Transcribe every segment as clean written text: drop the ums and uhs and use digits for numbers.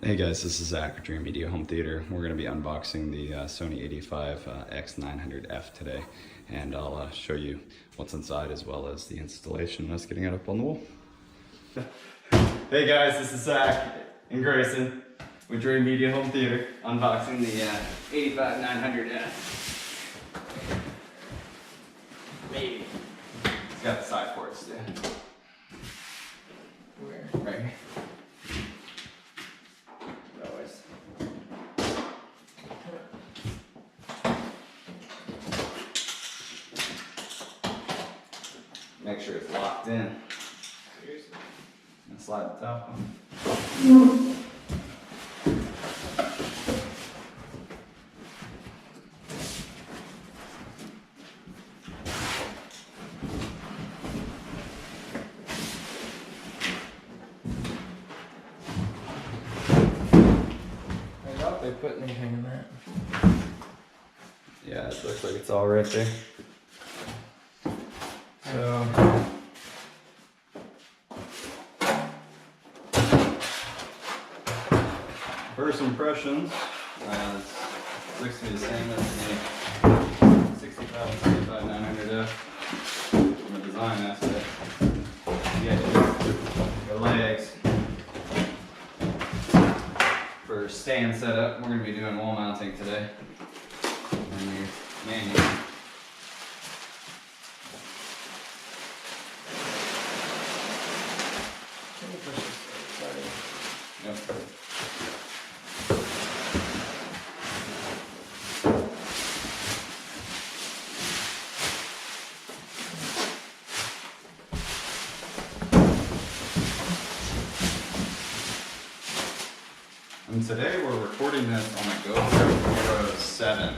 Hey guys, this is Zach with Dreamedia Home Theater. We're going to be unboxing the Sony XBR85X900F today, and I'll show you what's inside as well as the installation and us getting it up on the wall. Hey guys, this is Zach and Grayson with Dreamedia Home Theater unboxing the 85900F. Maybe. It's got the side ports too. Where? Right here. Make sure it's locked in. Seriously? And slide the top on. I doubt they put anything in that. Yeah, it looks like it's all right there. So, first impressions, looks to be the same as the 65-900F from a design aspect. You got your legs for stand setup. We're going to be doing wall mounting today. And your manual. Yep. And today we're recording this on a GoPro Hero 7.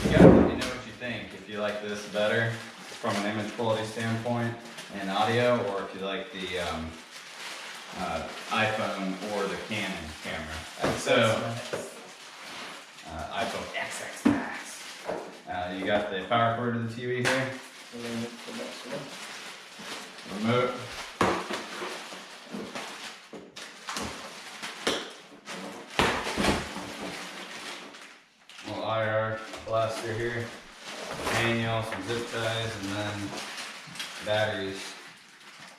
You gotta let me know what you think. If you like this better from an image quality standpoint and audio, or if you like the iPhone or the Canon camera. So, iPhone XX Max. You got the power cord to the TV here. Remote. Little IR blaster here. Manual, some zip ties, and then batteries.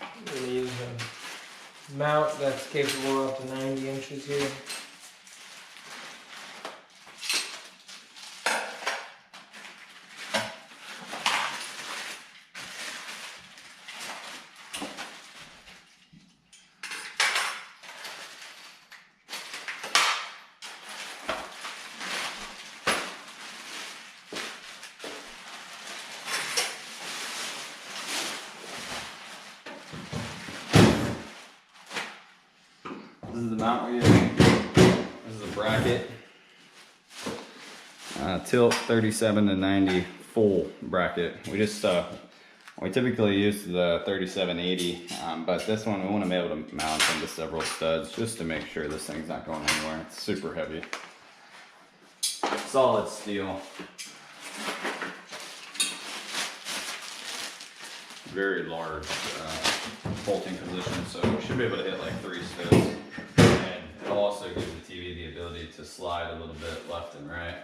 We're going to use a mount that's capable up to 90 inches here. This is the mount we're using. This is a bracket. Tilt 37 to 90 full bracket. We typically use the 3780, but this one we want to be able to mount into several studs just to make sure this thing's not going anywhere. It's super heavy. Solid steel. Very large bolting position, so we should be able to hit like 3 studs. And it'll also give the TV the ability to slide a little bit left and right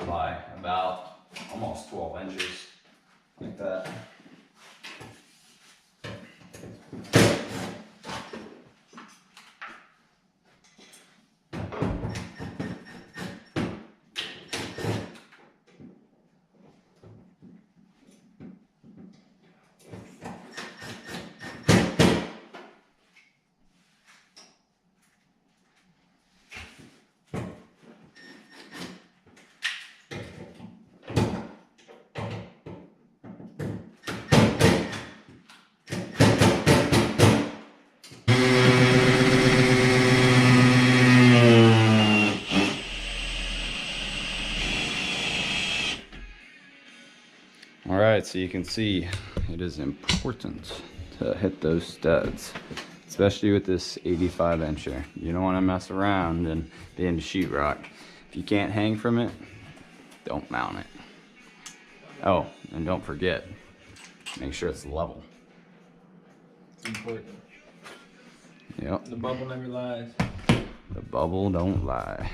by about almost 12 inches, like that. Alright, so you can see it is important to hit those studs, especially with this 85 incher. You don't want to mess around and be into sheetrock. If you can't hang from it, don't mount it. Oh, and don't forget, make sure it's level. It's important. Yep. The bubble never lies. The bubble don't lie.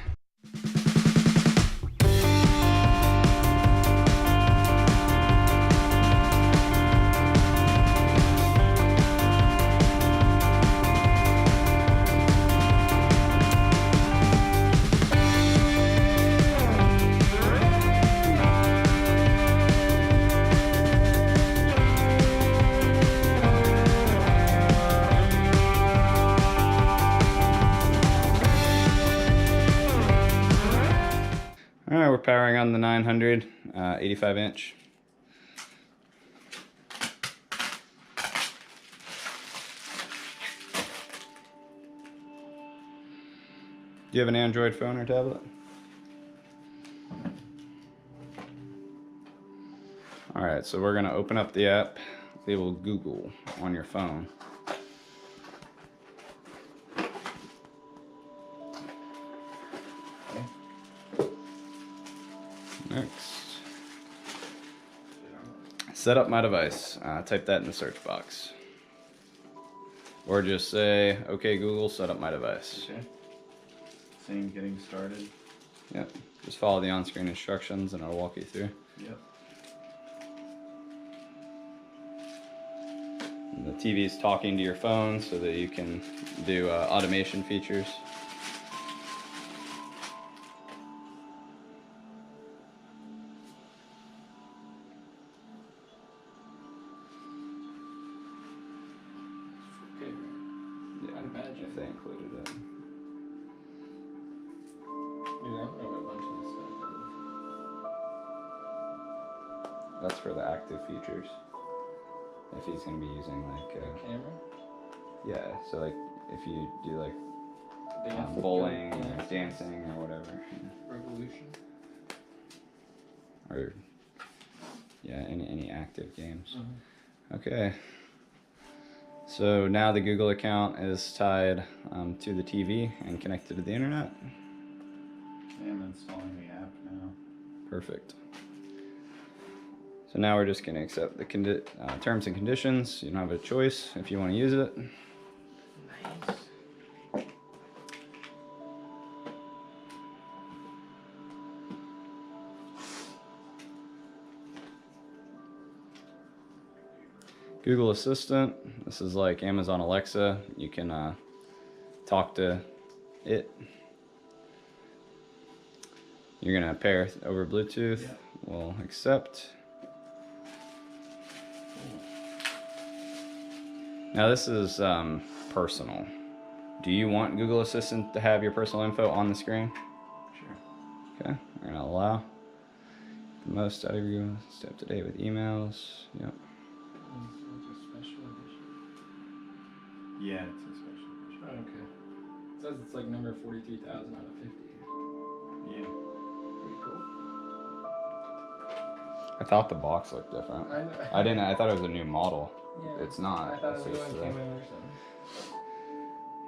All right, we're powering on the 900, 85 inch. Do you have an Android phone or tablet? All right, so we're gonna open up the app, labeled Google on your phone. Next, set up my device. Type that in the search box. Or just say, okay Google, set up my device. Okay. Same getting started. Yep, just follow the on-screen instructions and it'll walk you through. Yep. And the TV is talking to your phone so that you can do automation features. Okay. Yeah, I'd imagine. if they included it. Yeah, I know a bunch of this stuff. That's for the active features. If he's gonna be using like, Camera? yeah, so like if you do like Dance. bowling or Dance. dancing or whatever, Revolution. or yeah, any active games. Mm-hmm. Okay. So now the Google account is tied to the TV and connected to the internet. I'm installing the app now. Perfect. So now we're just going to accept the terms and conditions. You don't have a choice if you want to use it. Nice. Google Assistant. This is like Amazon Alexa. You can talk to it. You're going to pair over Bluetooth. Yeah. We'll accept. Now this is personal. Do you want Google Assistant to have your personal info on the screen? Sure. Okay, we're gonna allow. The most out of you, stay up to date with emails. Yep. It's a special edition. Yeah, it's a special edition. Oh, okay. It says it's like number 43,000 out of 50. Yeah. Pretty cool. I thought the box looked different. I know. I didn't. I thought it was a new model. Yeah. It's not. I thought It's it was just, going came in or something.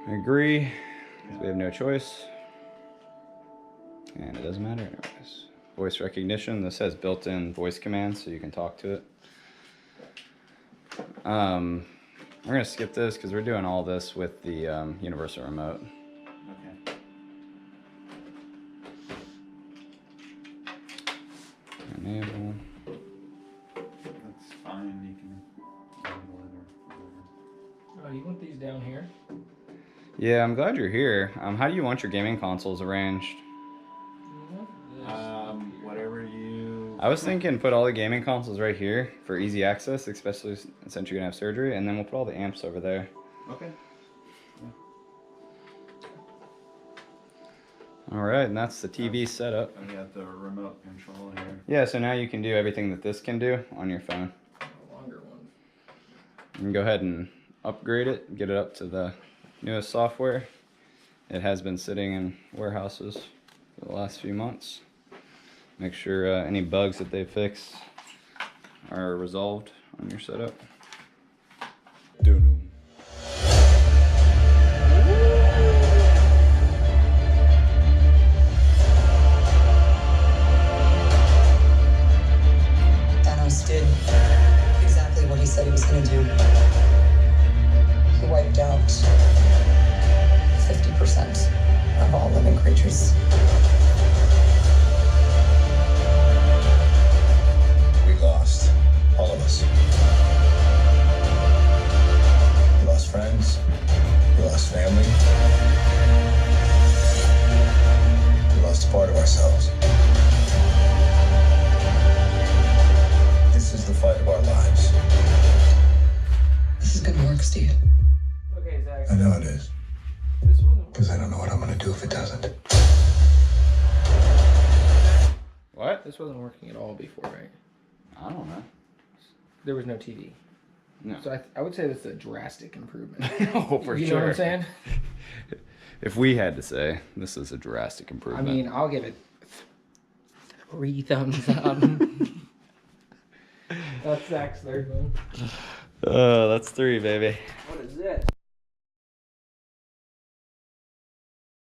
I agree. Yeah. We have no choice. And it doesn't matter anyways. Voice recognition. This has built-in voice commands so you can talk to it. We're gonna skip this because we're doing all this with the universal remote. Okay. Enable. That's fine. You can enable it or whatever. Oh, you want these down here? Yeah, I'm glad you're here. How do you want your gaming consoles arranged? Whatever you. I was thinking put all the gaming consoles right here for easy access, especially since you're gonna have surgery, and then we'll put all the amps over there. Okay. All right, and that's the TV setup. I got the remote control here. Yeah, so now you can do everything that this can do on your phone. A longer one. You can go ahead and upgrade it, get it up to the newest software. It has been sitting in warehouses for the last few months. Make sure any bugs that they fix are resolved on your setup. Doo-doo. Thanos did exactly what he said he was going to do. He wiped out 50% of all living creatures. We lost, all of us. We lost friends, we lost family, we lost a part of ourselves. This is the fight of our lives. This is good work, Steve. Okay, Zach. I know it is, This one. because I don't know what I'm gonna do if it doesn't. What? This wasn't working at all before, right? I don't know. There was no TV. No. So I would say that's a drastic improvement. Oh, for You sure. know what I'm saying? If we had to say, this is a drastic I improvement. mean, I'll give it 3 thumbs up. That's Zach's third one. That's 3, baby. What is this?